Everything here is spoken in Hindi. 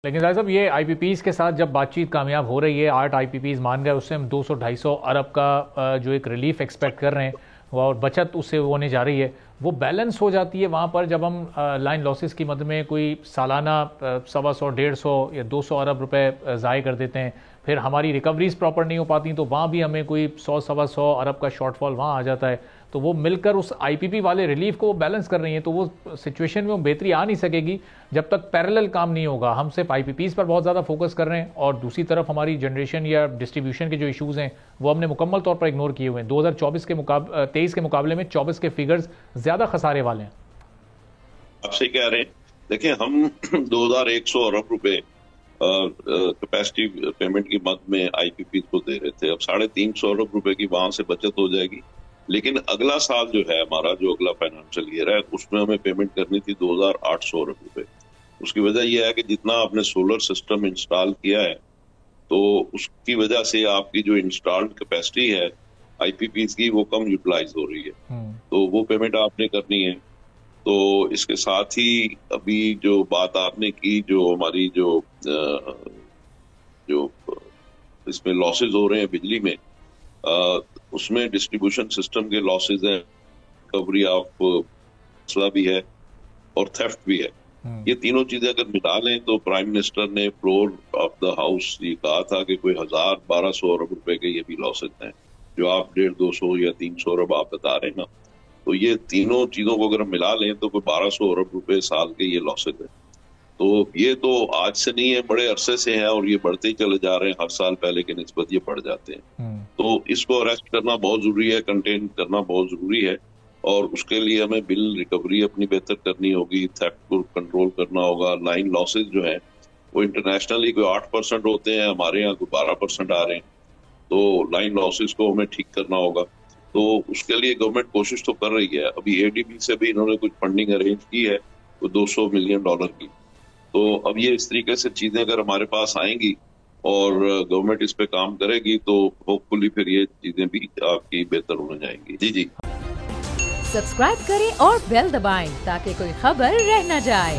लेकिन साहब साहब ये आईपीपीज के साथ जब बातचीत कामयाब हो रही है, 8 आईपीपीज मान गए, उससे हम 200-250 अरब का जो एक रिलीफ एक्सपेक्ट कर रहे हैं और बचत उससे होने जा रही है, वो बैलेंस हो जाती है वहाँ पर जब हम लाइन लॉसेस की मद में कोई सालाना 125 150 या 200 अरब रुपए ज़ाय कर देते हैं, फिर हमारी रिकवरीज प्रॉपर नहीं हो पाती तो वहाँ भी हमें कोई 100 125 अरब का शॉर्टफॉल वहाँ आ जाता है। तो वो मिलकर उस आईपीपी वाले रिलीफ को वो बैलेंस कर रही हैं, तो वो सिचुएशन में वो बेहतरी आ नहीं सकेगी जब तक पैरेलल काम नहीं होगा। हम सिर्फ आईपीपीज पर बहुत ज़्यादा फोकस कर रहे हैं और दूसरी तरफ हमारी जनरेशन या डिस्ट्रीब्यूशन के जो इशूज़ हैं वो हमने मुकम्मल तौर पर इग्नोर किए हुए हैं। 2023 के मुकाबले में 24 के फिगर्स ज़्यादा खसारे वाले हैं। आप सही कह रहे हैं। देखिए, हम 2100 अरब रुपए कैपेसिटी पेमेंट की मद में आईपीपी को दे रहे थे। अब 350 अरब रुपए की वहां से बचत हो जाएगी, लेकिन अगला साल जो है हमारा, जो अगला फाइनेंशियल ईयर है, उसमें हमें पेमेंट करनी थी 2800 अरब रुपए। उसकी वजह यह है कि जितना आपने सोलर सिस्टम इंस्टॉल किया है, तो उसकी वजह से आपकी जो इंस्टॉल्ड कैपेसिटी है आईपीपी की वो कम यूटिलाइज हो रही है, तो वो पेमेंट आपने करनी है। तो इसके साथ ही अभी जो बात आपने की, जो हमारी जो इसमें लॉसेज हो रहे हैं बिजली में, उसमें डिस्ट्रीब्यूशन सिस्टम के लॉसेज हैं, रिकवरी ऑफ मसला भी है और थेफ्ट भी है। ये तीनों चीजें अगर मिला लें तो प्राइम मिनिस्टर ने फ्लोर ऑफ द हाउस ये कहा था कि कोई 1000-1200 अरब रुपए के ये भी लॉसेज हैं, जो आप 150-200 या 300 अरब आप बता रहे हैं ना। तो ये तीनों चीजों को अगर हम मिला लें तो कोई 1200 अरब रुपए साल के ये लॉसेज है। तो ये तो आज से नहीं है, बड़े अरसे से है और ये बढ़ते ही चले जा रहे हैं। हर साल पहले के निस्बत ये बढ़ जाते हैं। तो इसको अरेस्ट करना बहुत जरूरी है, कंटेन करना बहुत जरूरी है, और उसके लिए हमें बिल रिकवरी अपनी बेहतर करनी होगी, थेफ्ट को कंट्रोल करना होगा। लाइन लॉसेज जो है वो इंटरनेशनली कोई 8% होते हैं, हमारे यहाँ कोई 12% आ रहे हैं। तो लाइन लॉसेज को हमें ठीक करना होगा। तो उसके लिए गवर्नमेंट कोशिश तो कर रही है। अभी एडीबी से भी इन्होंने कुछ फंडिंग अरेंज की है, वो $200 मिलियन की। तो अब ये इस तरीके से चीजें अगर हमारे पास आएंगी और गवर्नमेंट इस पे काम करेगी तो होपफुली फिर ये चीजें भी आपकी बेहतर होने जाएंगी। जी जी, सब्सक्राइब करें और बेल दबाएं ताकि कोई खबर रह न जाए।